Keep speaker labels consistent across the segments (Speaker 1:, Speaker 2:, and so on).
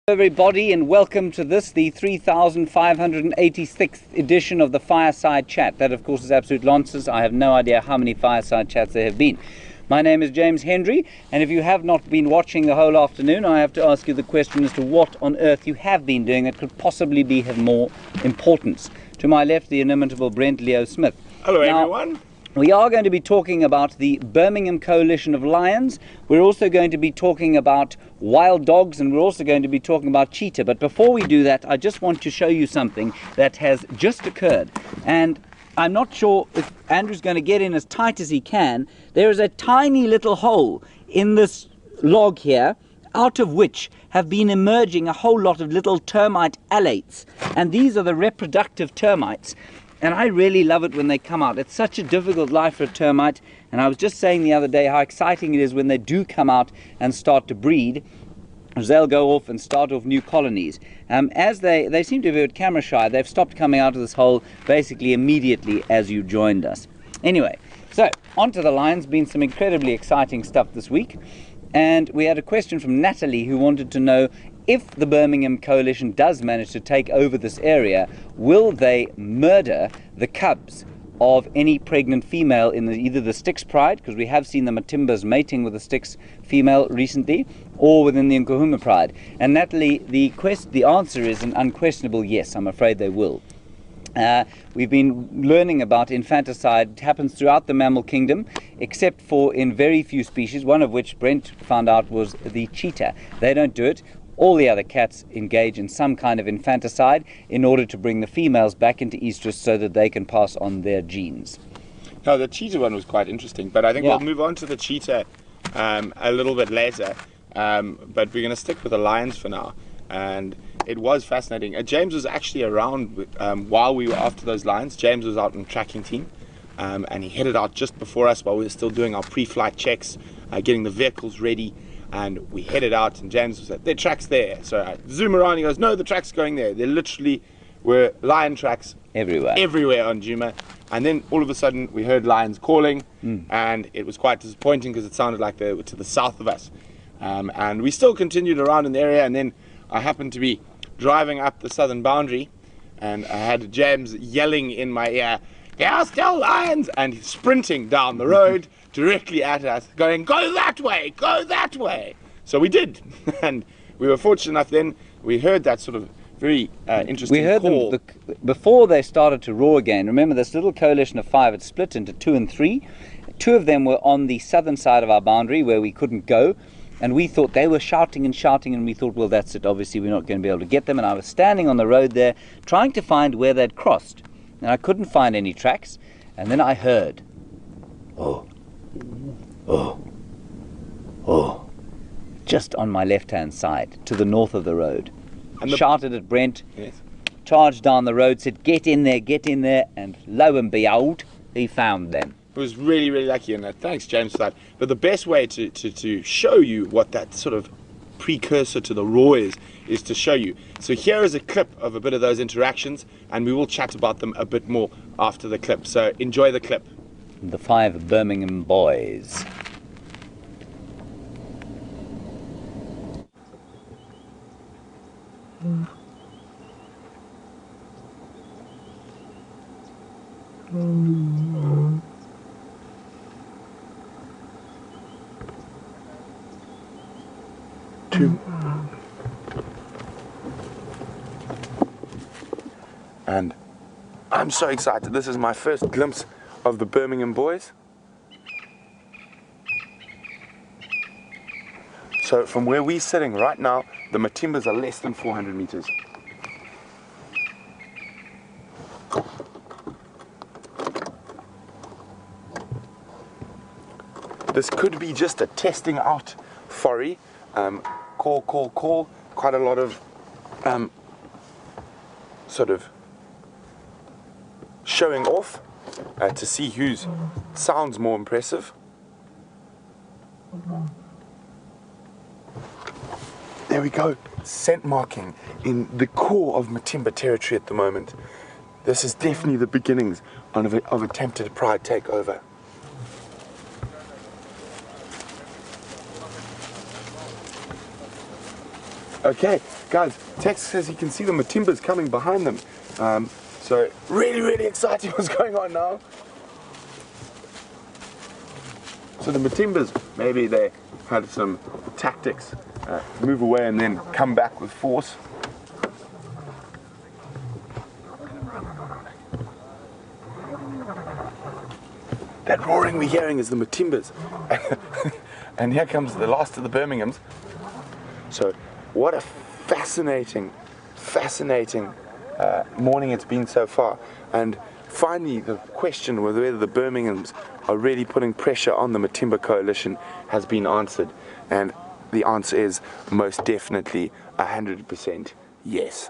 Speaker 1: Everybody, and welcome to this, the 3586th edition of the Fireside Chat. That, of course, is absolute nonsense. I have no idea how many Fireside Chats there have been. My name is James Hendry, and if you have not been watching the whole afternoon, I have to ask you the question as to what on earth you have been doing that could possibly have more importance. To my left, the inimitable Brent Leo Smith.
Speaker 2: Hello, everyone.
Speaker 1: We are going to be talking about the Birmingham Coalition of Lions. We're also going to be talking about wild dogs, and we're also going to be talking about Cheetah. But before we do that, I just want to show you something that has just occurred. And I'm not sure if Andrew's going to get in as tight as he can. There is a tiny little hole in this log here, out of which have been emerging a whole lot of little termite alates. And these are the reproductive termites. And I really love it when they come out. It's such a difficult life for a termite. And I was just saying the other day how exciting it is when they do come out and start to breed. They'll go off and start off new colonies. As they seem to be a bit camera shy, they've stopped coming out of this hole basically immediately as you joined us. Anyway, so onto the lions. Been some incredibly exciting stuff this week. And we had a question from Natalie who wanted to know, if the Birmingham Coalition does manage to take over this area, will they murder the cubs of any pregnant female in either the Styx Pride, because we have seen the Matimbas mating with the Styx female recently, or within the Nkuhuma Pride? And Natalie, the answer is an unquestionable yes. I'm afraid they will. We've been learning about infanticide. It happens throughout the mammal kingdom, except for in very few species, one of which Brent found out was the cheetah. They don't do it. All the other cats engage in some kind of infanticide in order to bring the females back into estrus so that they can pass on their genes.
Speaker 2: No, the cheetah one was quite interesting, but I think we'll move on to the cheetah a little bit later. But we're going to stick with the lions for now. And it was fascinating. James was actually around while we were after those lions. James was out on tracking team, and he headed out just before us while we were still doing our pre-flight checks, getting the vehicles ready. And we headed out, and James was like, "There are tracks there." So I zoom around, he goes, "No, the track's going there." There literally were lion tracks everywhere on Djuma. And then all of a sudden we heard lions calling, and it was quite disappointing because it sounded like they were to the south of us. And we still continued around in the area, and then I happened to be driving up the southern boundary, and I had James yelling in my ear, "There are still lions!" and he's sprinting down the road directly at us, going, "Go that way, go that way." So we did, and we were fortunate enough then, we heard that sort of very interesting call.
Speaker 1: Them before they started to roar again. Remember, this little coalition of 5 had split into 2 and 3. 2 of them were on the southern side of our boundary where we couldn't go, and we thought they were shouting, and we thought, well, that's it, obviously we're not going to be able to get them. And I was standing on the road there trying to find where they'd crossed, and I couldn't find any tracks. And then I heard, oh, just on my left-hand side, to the north of the road. And shouted at Brent, charged down the road, said, get in there, and lo and behold, he found them.
Speaker 2: It was really, really lucky, and thanks, James, for that. But the best way to show you what that sort of precursor to the roar is to show you. So here is a clip of a bit of those interactions, and we will chat about them a bit more after the clip. So enjoy the clip.
Speaker 1: The 5 Birmingham Boys.
Speaker 2: And I'm so excited. This is my first glimpse of the Birmingham Boys. So from where we're sitting right now, the Matimbas are less than 400 meters. This could be just a testing out foray. Call. Quite a lot of sort of showing off to see whose sounds more impressive. There we go. Scent marking in the core of Matimba territory at the moment. This is definitely the beginnings of attempted pride takeover. Okay, guys, Tex says he can see the Matimbas coming behind them. So really, really exciting what's going on now. So the Matimbas, maybe they had some tactics, move away and then come back with force. That roaring we're hearing is the Matimbas. And here comes the last of the Birminghams. So what a fascinating morning it's been so far. And finally the question whether the Birminghams are really putting pressure on the Matimba coalition has been answered. And the answer is most definitely 100% yes.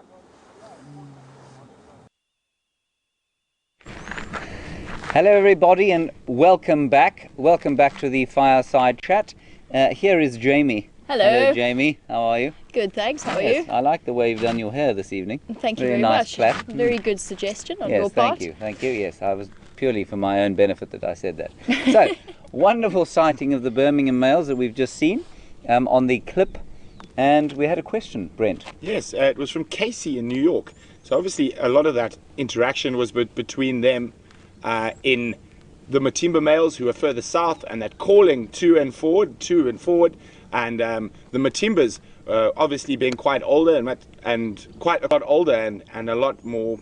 Speaker 1: Hello everybody and welcome back. Welcome back to the Fireside Chat. Here is Jamie.
Speaker 3: Hello.
Speaker 1: Jamie, how are you?
Speaker 3: Good, thanks. How are you?
Speaker 1: I like the way you've done your hair this evening.
Speaker 3: Thank you very
Speaker 1: nice
Speaker 3: much.
Speaker 1: Flat.
Speaker 3: Very good suggestion on your part.
Speaker 1: Thank you. Yes, I was purely for my own benefit that I said that. So, wonderful sighting of the Birmingham males that we've just seen on the clip. And we had a question, Brent.
Speaker 2: Yes, it was from Casey in New York. So obviously a lot of that interaction was between them in the Matimba males who are further south, and that calling to and forward, and the Matimbas obviously being quite older and quite a lot older and a lot more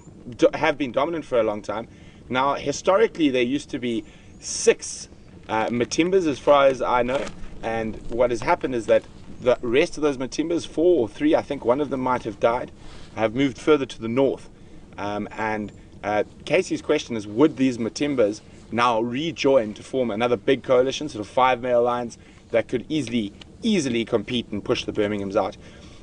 Speaker 2: have been dominant for a long time. Now historically there used to be 6 Matimbas as far as I know, and what has happened is that the rest of those Matimbas, 4 or 3, I think one of them might have died, have moved further to the north. Casey's question is, would these Matimbas now rejoin to form another big coalition, sort of 5 male lions that could easily compete and push the Birminghams out?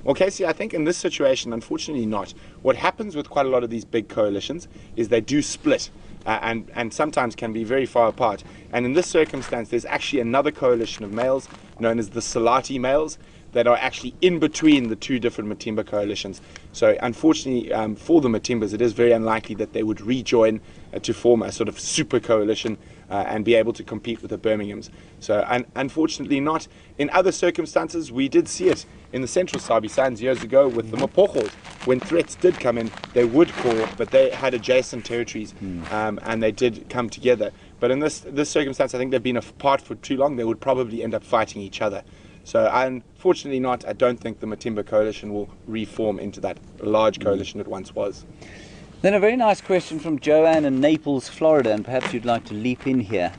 Speaker 2: Well, Casey, I think in this situation, unfortunately not. What happens with quite a lot of these big coalitions is they do split and sometimes can be very far apart. And in this circumstance, there's actually another coalition of males known as the Salati males that are actually in between the 2 different Matimba coalitions. So unfortunately for the Matimbas, it is very unlikely that they would rejoin to form a sort of super coalition and be able to compete with the Birminghams. So unfortunately not. In other circumstances, we did see it in the Central Sabi Sands years ago with the Mapochos. When threats did come in, they would call, but they had adjacent territories and they did come together. But in this circumstance, I think they've been apart for too long. They would probably end up fighting each other. So unfortunately not. I don't think the Matimba coalition will reform into that large coalition it once was.
Speaker 1: Then a very nice question from Joanne in Naples, Florida, and perhaps you'd like to leap in here.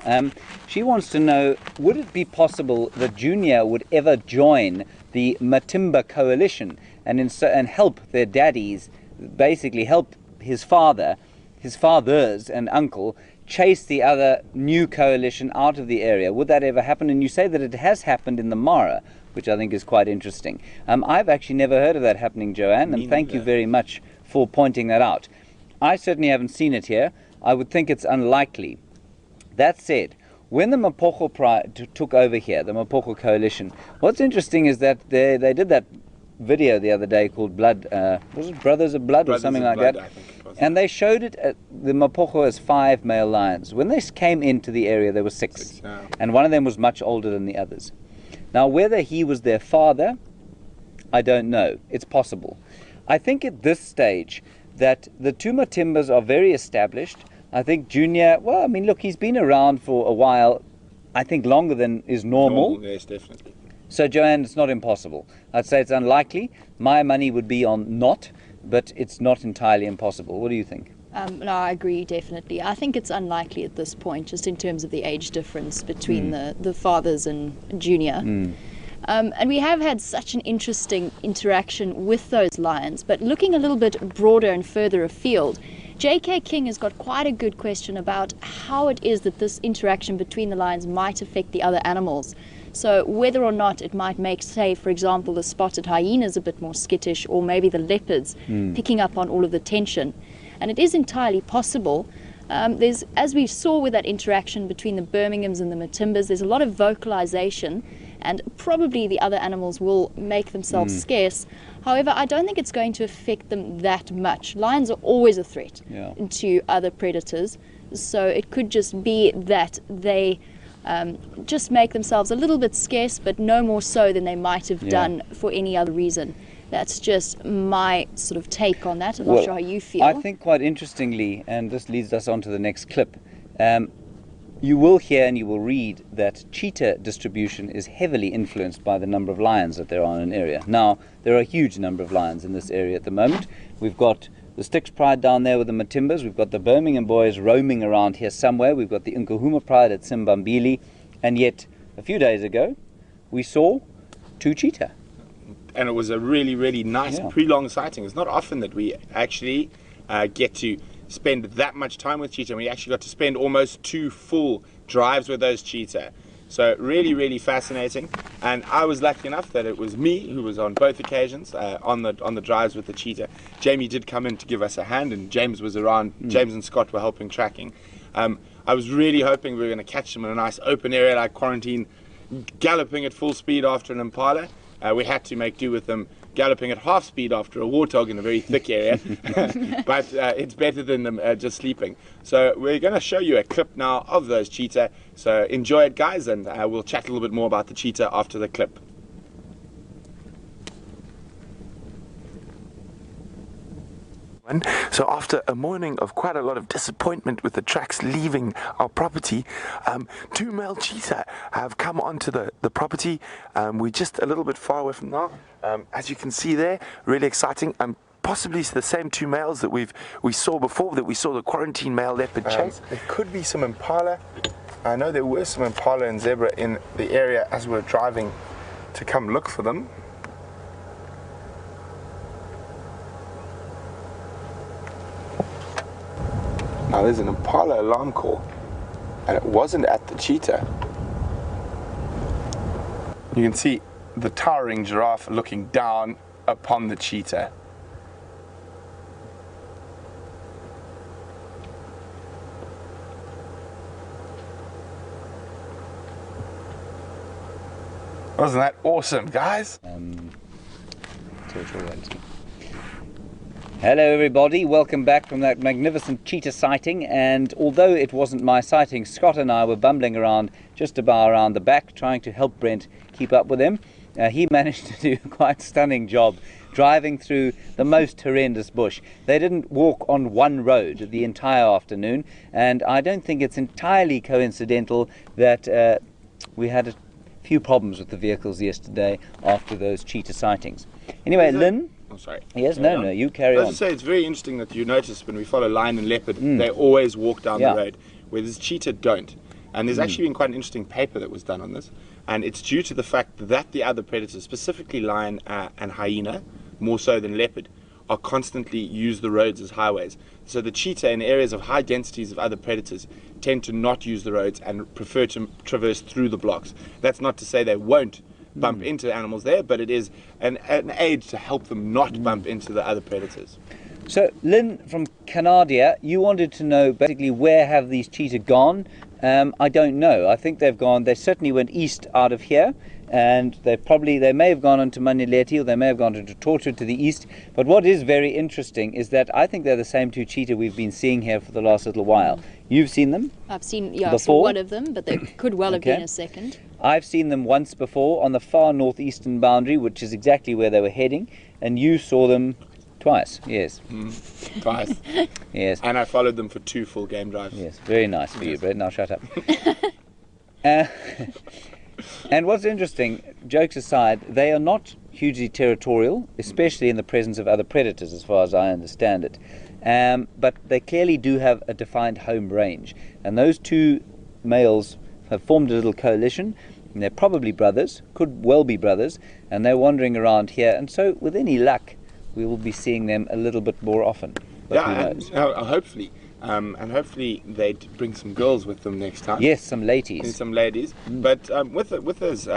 Speaker 1: She wants to know, would it be possible that Junior would ever join the Matimba coalition and help their daddies, basically help his fathers and uncle chase the other new coalition out of the area? Would that ever happen? And you say that it has happened in the Mara, which I think is quite interesting. I've actually never heard of that happening, Joanne, and thank you very much for pointing that out. I certainly haven't seen it here. I would think it's unlikely. That said, when the Mapocho took over here, the Mapocho coalition, what's interesting is that they did that video the other day called Blood, was it Brothers of Blood or something like that? I think it was. And they showed it at the Mapocho as 5 male lions. When they came into the area, there were 6. And one of them was much older than the others. Now, whether he was their father, I don't know. It's possible. I think at this stage that the 2 Matimbas are very established. I think Junior, well, I mean, look, he's been around for a while, I think longer than is normal.
Speaker 2: Yes, definitely.
Speaker 1: So, Joanne, it's not impossible. I'd say it's unlikely. My money would be on not, but it's not entirely impossible. What do you think?
Speaker 3: No, I agree, definitely. I think it's unlikely at this point, just in terms of the age difference between the fathers and Junior. And we have had such an interesting interaction with those lions, but looking a little bit broader and further afield, J.K. King has got quite a good question about how it is that this interaction between the lions might affect the other animals. So whether or not it might make, say, for example, the spotted hyenas a bit more skittish, or maybe the leopards picking up on all of the tension. And it is entirely possible. There's, as we saw with that interaction between the Birminghams and the Matimbas, there's a lot of vocalization, and probably the other animals will make themselves scarce. However, I don't think it's going to affect them that much. Lions are always a threat to other predators, so it could just be that they just make themselves a little bit scarce, but no more so than they might have done for any other reason. That's just my sort of take on that. I'm not sure how you feel.
Speaker 1: I think quite interestingly, and this leads us on to the next clip, you will hear and you will read that cheetah distribution is heavily influenced by the number of lions that there are in an area. Now, there are a huge number of lions in this area at the moment. We've got the Styx Pride down there with the Matimbas. We've got the Birmingham Boys roaming around here somewhere. We've got the Nkuhuma Pride at Simbambili. And yet, a few days ago, we saw 2 cheetah.
Speaker 2: And it was a really, really nice pre-long sighting. It's not often that we actually get to spend that much time with cheetah. We actually got to spend almost 2 full drives with those cheetah. So really, really fascinating. And I was lucky enough that it was me who was on both occasions on the drives with the cheetah. Jamie did come in to give us a hand, and James was around. James and Scott were helping tracking. I was really hoping we were going to catch them in a nice open area like Quarantine, galloping at full speed after an impala. We had to make do with them galloping at half speed after a warthog in a very thick area, but it's better than them just sleeping. So we're going to show you a clip now of those cheetah. So enjoy it, guys, and we'll chat a little bit more about the cheetah after the clip.
Speaker 4: So after a morning of quite a lot of disappointment with the tracks leaving our property, 2 male cheetah have come onto the property. We're just a little bit far away from now. As you can see there, really exciting. Possibly the same 2 males that we saw before, that we saw the Quarantine male leopard chase. There could be some impala. I know there were some impala and zebra in the area as we were driving to come look for them. Now there's an impala alarm call, and it wasn't at the cheetah. You can see the towering giraffe looking down upon the cheetah. Wasn't that awesome, guys?
Speaker 1: Hello everybody, welcome back from that magnificent cheetah sighting. And although it wasn't my sighting, Scott and I were bumbling around just about around the back trying to help Brent keep up with him. He managed to do a quite stunning job driving through the most horrendous bush. They didn't walk on one road the entire afternoon, and I don't think it's entirely coincidental that we had a few problems with the vehicles yesterday after those cheetah sightings. Anyway, Lynn?
Speaker 2: Oh, sorry.
Speaker 1: Yes, no, you carry on.
Speaker 2: As I say, it's very interesting that you notice when we follow lion and leopard, they always walk down the road, whereas cheetah don't. And there's actually been quite an interesting paper that was done on this, and it's due to the fact that the other predators, specifically lion and hyena, more so than leopard, are constantly use the roads as highways. So the cheetah in areas of high densities of other predators tend to not use the roads and prefer to traverse through the blocks. That's not to say they won't bump into animals there, but it is an aid to help them not bump into the other predators.
Speaker 1: So Lynn from Canada, you wanted to know basically where have these cheetah gone. I don't know. I think they certainly went east out of here, and they may have gone on to Manileti, or they may have gone to Torture to the east. But what is very interesting is that I think they're the same 2 cheetah we've been seeing here for the last little while. You've seen them?
Speaker 3: I've seen, I saw one of them, but there could well have been a second.
Speaker 1: I've seen them once before on the far northeastern boundary, which is exactly where they were heading, and you saw them twice. Yes.
Speaker 2: Twice.
Speaker 1: Yes.
Speaker 2: And I followed them for 2 full game drives.
Speaker 1: Yes, very nice for you, Brett. Now shut up. And what's interesting, jokes aside, they are not hugely territorial, especially in the presence of other predators, as far as I understand it. But they clearly do have a defined home range. And those 2 males have formed a little coalition. And they're probably brothers, could well be brothers, and they're wandering around here. And so, with any luck, we will be seeing them a little bit more often. But
Speaker 2: hopefully. And hopefully they bring some girls with them next time.
Speaker 1: Yes, some ladies.
Speaker 2: And some ladies. But with those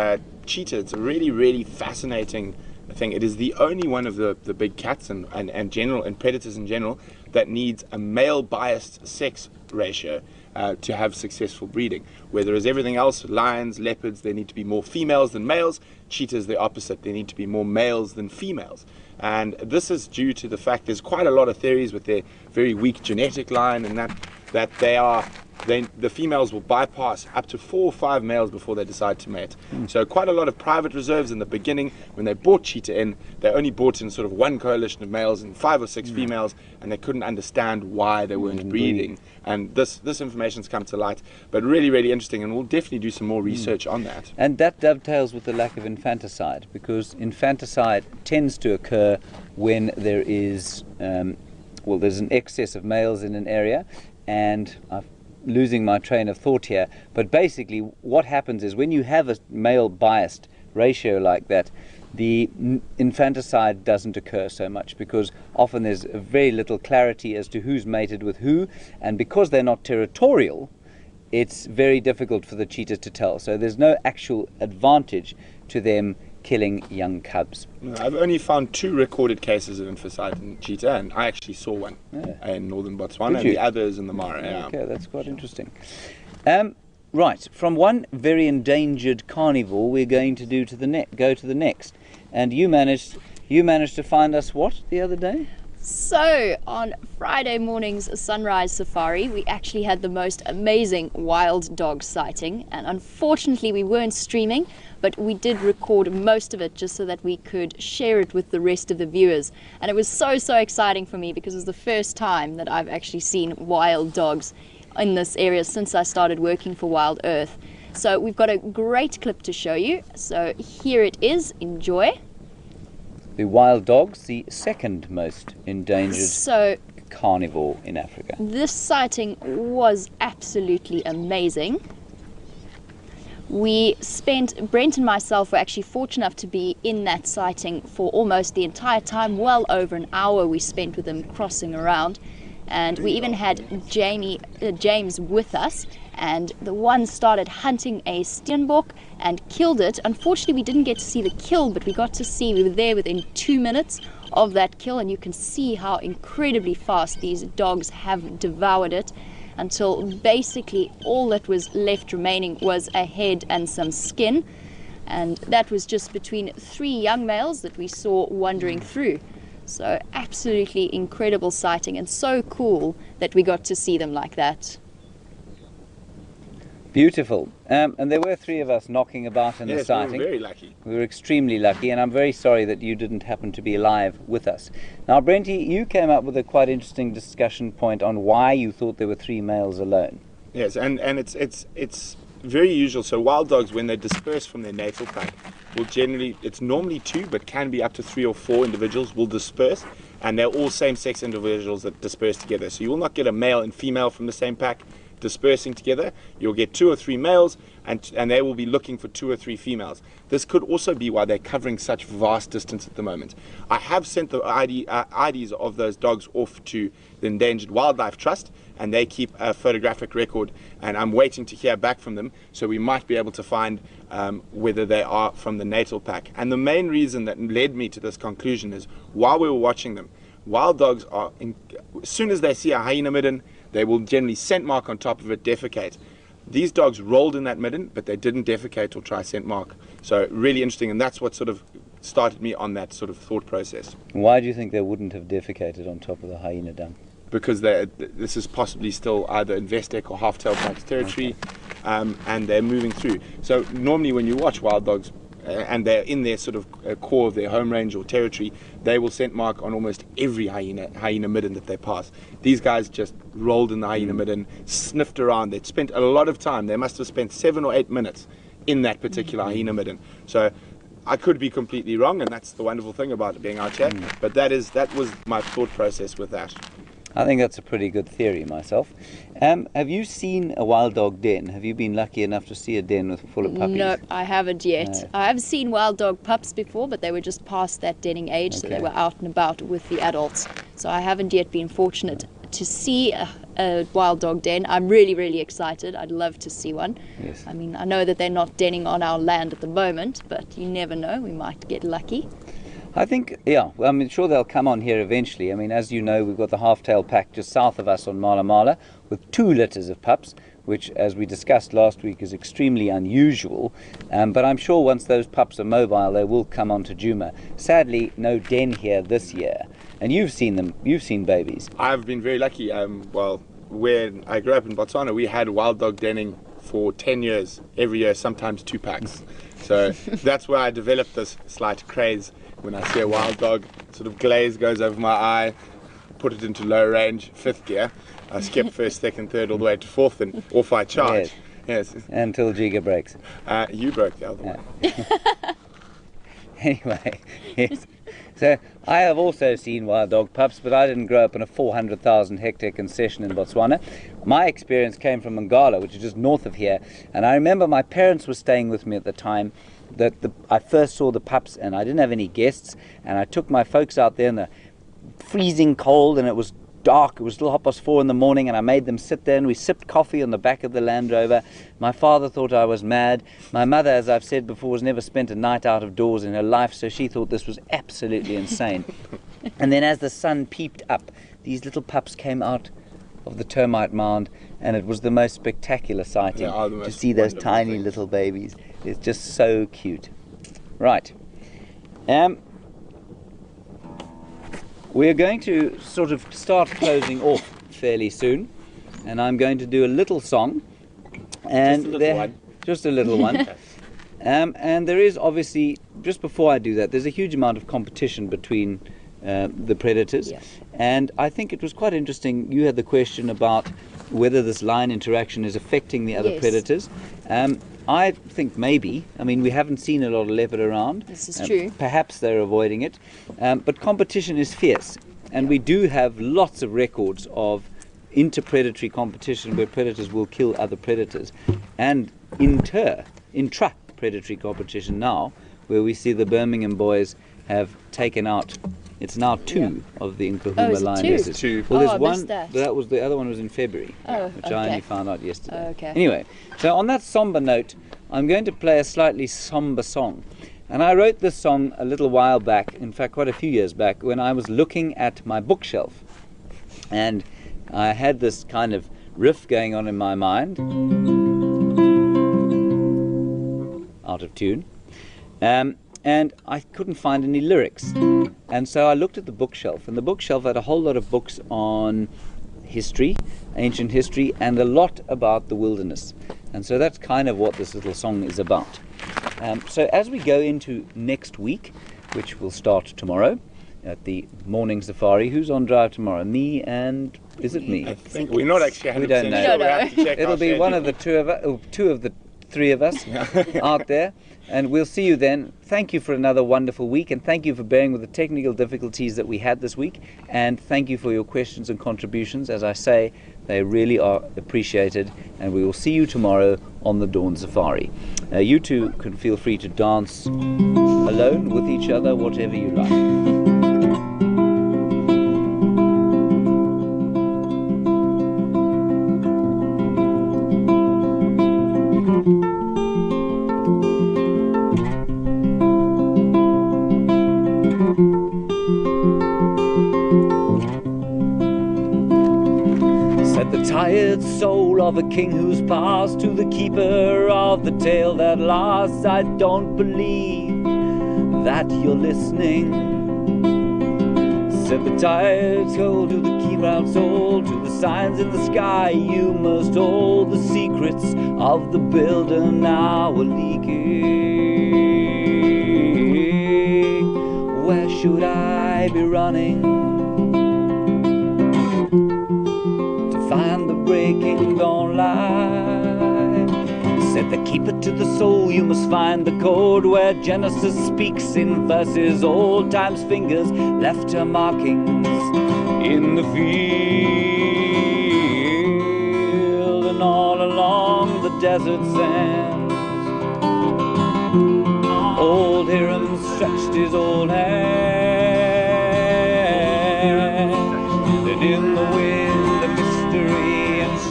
Speaker 2: cheetah, it's a really, really fascinating thing. It is the only one of the big cats and predators in general that needs a male-biased sex ratio to have successful breeding. Whereas everything else, lions, leopards, they need to be more females than males. Cheetahs, the opposite. They need to be more males than females. And this is due to the fact there's quite a lot of theories with their very weak genetic line and that they are then the females will bypass up to 4 or 5 males before they decide to mate. So quite a lot of private reserves in the beginning. When they brought Cheetah in, they only brought in sort of one coalition of males and 5 or 6 females, and they couldn't understand why they weren't breeding. And this information's come to light, but really, really interesting, and we'll definitely do some more research on that.
Speaker 1: And that dovetails with the lack of infanticide, because infanticide tends to occur when there is, there's an excess of males in an area, and I'm losing my train of thought here, but basically what happens is when you have a male biased ratio like that, the infanticide doesn't occur so much, because often there's very little clarity as to who's mated with who, and because they're not territorial, it's very difficult for the cheetah to tell. So there's no actual advantage to them killing young cubs.
Speaker 2: I've only found 2 recorded cases of infanticide in cheetah, and I actually saw one in northern Botswana, and the others in the Mara.
Speaker 1: Okay, that's quite interesting. Right, from one very endangered carnivore, we're going to go to the next. And you managed to find us what the other day?
Speaker 3: So, on Friday morning's sunrise safari, we actually had the most amazing wild dog sighting, and unfortunately we weren't streaming, but we did record most of it just so that we could share it with the rest of the viewers. And it was so exciting for me, because it was the first time that I've actually seen wild dogs in this area since I started working for WildEarth. So we've got a great clip to show you, so here it is. Enjoy.
Speaker 1: The wild dogs, the second most endangered carnivore in Africa.
Speaker 3: This sighting was absolutely amazing. Brent and myself were actually fortunate enough to be in that sighting for almost the entire time, well over an hour we spent with them crossing around. And we even had James with us, and the one started hunting a steenbok and killed it. Unfortunately, we didn't get to see the kill, but we were there within 2 minutes of that kill, and you can see how incredibly fast these dogs have devoured it, until basically all that was left remaining was a head and some skin, and that was just between 3 young males that we saw wandering through. So absolutely incredible sighting, and so cool that we got to see them like that.
Speaker 1: Beautiful. And there were 3 of us knocking about in the sighting.
Speaker 2: We were very lucky.
Speaker 1: We were extremely lucky, and I'm very sorry that you didn't happen to be live with us. Now, Brenty, you came up with a quite interesting discussion point on why you thought there were 3 males alone.
Speaker 2: Yes, and it's very usual. So wild dogs, when they disperse from their natal pack, it's normally 2, but can be up to 3 or 4 individuals will disperse, and they're all same-sex individuals that disperse together. So you will not get a male and female from the same pack dispersing together. You'll get 2 or 3 males, and they will be looking for 2 or 3 females. This could also be why they're covering such vast distance at the moment. I have sent the IDs of those dogs off to the Endangered Wildlife Trust, and they keep a photographic record, and I'm waiting to hear back from them, so we might be able to find whether they are from the natal pack. And the main reason that led me to this conclusion is, while we were watching them, wild dogs are, as soon as they see a hyena midden, they will generally scent mark on top of it, defecate. These dogs rolled in that midden, but they didn't defecate or try scent mark. So really interesting, and that's what sort of started me on that sort of thought process.
Speaker 1: Why do you think they wouldn't have defecated on top of the hyena dung?
Speaker 2: Because this is possibly still either Investec or half-tail pack's territory, and they're moving through. So normally when you watch wild dogs, and they're in their sort of core of their home range or territory, they will scent mark on almost every hyena midden that they pass. These guys just rolled in the hyena midden, sniffed around. They'd spent a lot of time. They must have spent 7 or 8 minutes in that particular hyena midden. So I could be completely wrong, and that's the wonderful thing about it being out here. But that was my thought process with that.
Speaker 1: I think that's a pretty good theory myself. Have you seen a wild dog den? Have you been lucky enough to see a den full of puppies?
Speaker 3: No, I haven't yet.
Speaker 1: No.
Speaker 3: I have seen wild dog pups before, but they were just past that denning age, so they were out and about with the adults. So I haven't yet been fortunate to see a wild dog den. I'm really, really excited. I'd love to see one.
Speaker 1: Yes.
Speaker 3: I mean, I know that they're not denning on our land at the moment, but you never know. We might get lucky.
Speaker 1: I think, yeah, well, I'm sure they'll come on here eventually. I mean, as you know, we've got the half-tail pack just south of us on Mala Mala with 2 litters of pups, which, as we discussed last week, is extremely unusual. But I'm sure once those pups are mobile, they will come on to Djuma. Sadly, no den here this year. And you've seen them. You've seen babies.
Speaker 2: I've been very lucky. Well, when I grew up in Botswana, we had wild dog denning for 10 years, every year, sometimes 2 packs. So that's where I developed this slight craze. When I see a wild dog, sort of glaze goes over my eye, put it into low range, 5th gear. I skip 1st, 2nd, 3rd, all the way to 4th, and off I charge. Yes.
Speaker 1: Until Jiga breaks.
Speaker 2: You broke the other one.
Speaker 1: Anyway, yes. So I have also seen wild dog pups, but I didn't grow up in a 400,000 hectare concession in Botswana. My experience came from Ngala, which is just north of here, and I remember my parents were staying with me at the time that I first saw the pups, and I didn't have any guests, and I took my folks out there in the freezing cold, and it was dark. It was still 4:30 in the morning, and I made them sit there and we sipped coffee on the back of the Land Rover. My father thought I was mad. My mother, as I've said before, has never spent a night out of doors in her life, so she thought this was absolutely insane. And then as the sun peeped up, these little pups came out of the termite mound, and it was the most spectacular sighting to see those tiny little babies. It's just so cute. Right. We're going to sort of start closing off fairly soon, and I'm going to do a little song, and just a little one. And there is obviously, just before I do that, there's a huge amount of competition between the predators, and I think it was quite interesting. You had the question about whether this lion interaction is affecting the other predators. I think maybe. I mean, we haven't seen a lot of leopard around.
Speaker 3: This is true.
Speaker 1: Perhaps they're avoiding it. But competition is fierce. And we do have lots of records of inter-predatory competition where predators will kill other predators. And intra-predatory competition now, where we see the Birmingham Boys have taken out, it's now 2 of the Nkahuma lionesses.
Speaker 2: 2?
Speaker 1: Well, there's
Speaker 3: I
Speaker 1: one.
Speaker 3: missed that.
Speaker 1: That was the other one was in February, which I only found out yesterday.
Speaker 3: Oh, okay.
Speaker 1: Anyway, so on that somber note, I'm going to play a slightly somber song. And I wrote this song a little while back, in fact quite a few years back, when I was looking at my bookshelf. And I had this kind of riff going on in my mind, out of tune. And I couldn't find any lyrics. And so I looked at the bookshelf, and the bookshelf had a whole lot of books on history, ancient history, and a lot about the wilderness. And so that's kind of what this little song is about. So as we go into next week, which will start tomorrow at the morning safari, who's on drive tomorrow? Me and... is it me?
Speaker 2: I think we're not actually 100%
Speaker 1: We don't know.
Speaker 2: sure. We have to check
Speaker 1: It'll be one of the 2 of us, 2 of the 3 of us out there, and we'll see you then. Thank you for another wonderful week, and thank you for bearing with the technical difficulties that we had this week, and thank you for your questions and contributions. As I say, they really are appreciated, and we will see you tomorrow on the Dawn Safari. You two can feel free to dance alone, with each other, whatever you like. Tired soul of a king who's passed to the keeper of the tale that lasts. I don't believe that you're listening. Said the tired soul to the key-round soul, to the signs in the sky. You must hold the secrets of the builder now are leaking. Where should I be running? Find the breaking dawn light. Said the keeper to the soul, you must find the code where Genesis speaks in verses. Old time's fingers left her markings in the field and all along the desert sands. Old Hiram stretched his old hand, and in the wind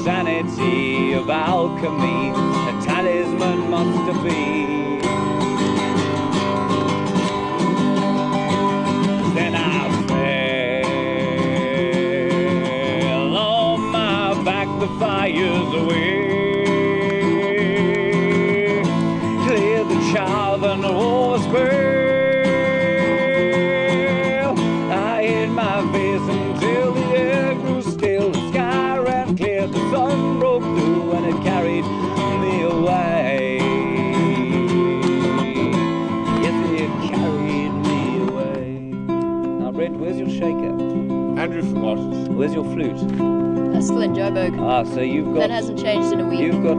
Speaker 1: sanity of alchemy, a talisman must have been. Then I fell on my back, the fire's away. Clear the child and the horse pale. I hid my face until the air grew still. The sky ran clear.
Speaker 2: Andrew forgot it.
Speaker 1: Where's your flute?
Speaker 3: Still in Joburg.
Speaker 1: So you've got...
Speaker 3: That hasn't changed in a week.
Speaker 1: You've got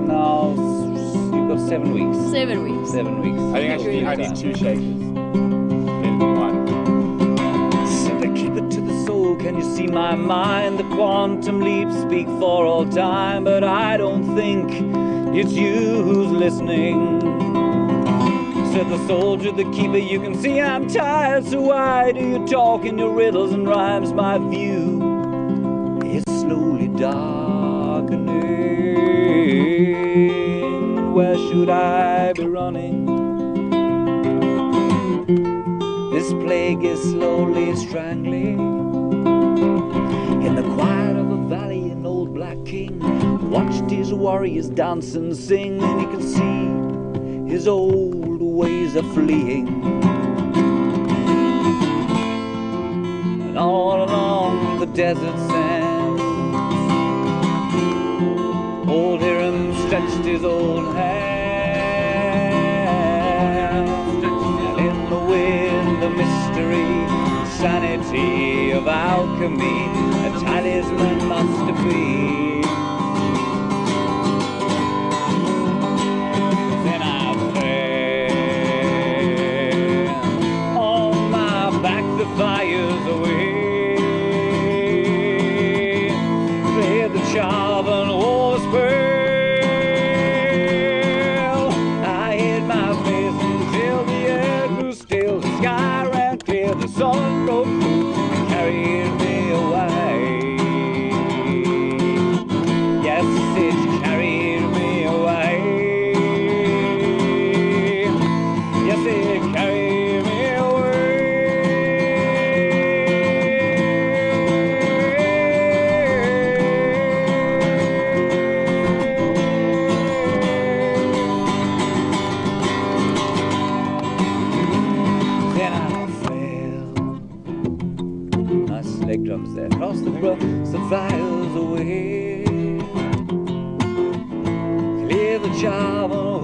Speaker 1: 7 weeks.
Speaker 3: 7 weeks.
Speaker 1: 7 weeks.
Speaker 2: I think actually I need 2 shakers. Then 1.
Speaker 1: Said I keep it to the soul, can you see my mind? The quantum leaps speak for all time, but I don't think it's you who's listening. Said the soldier, the keeper, you can see I'm tired, so why do you talk in your riddles and rhymes? My view is slowly darkening. Where should I be running? This plague is slowly strangling. In the quiet of a valley, an old black king watched his warriors dance and sing, and he could see his old ways are fleeing. And all along the desert sands, old Hiram stretched his old hand, and in the wind, the mystery, sanity of alchemy, a talisman must have been. Then I fell on my back, the fire's away. Cleared the charm and all the spell. I hid my face until the air grew still. The sky ran clear, the sun broke through and carried me away. Yes, it carried me away. Yes, it carried me away. Then I fell. Nice leg drums there. Across the grass, the fires away. Clear the job and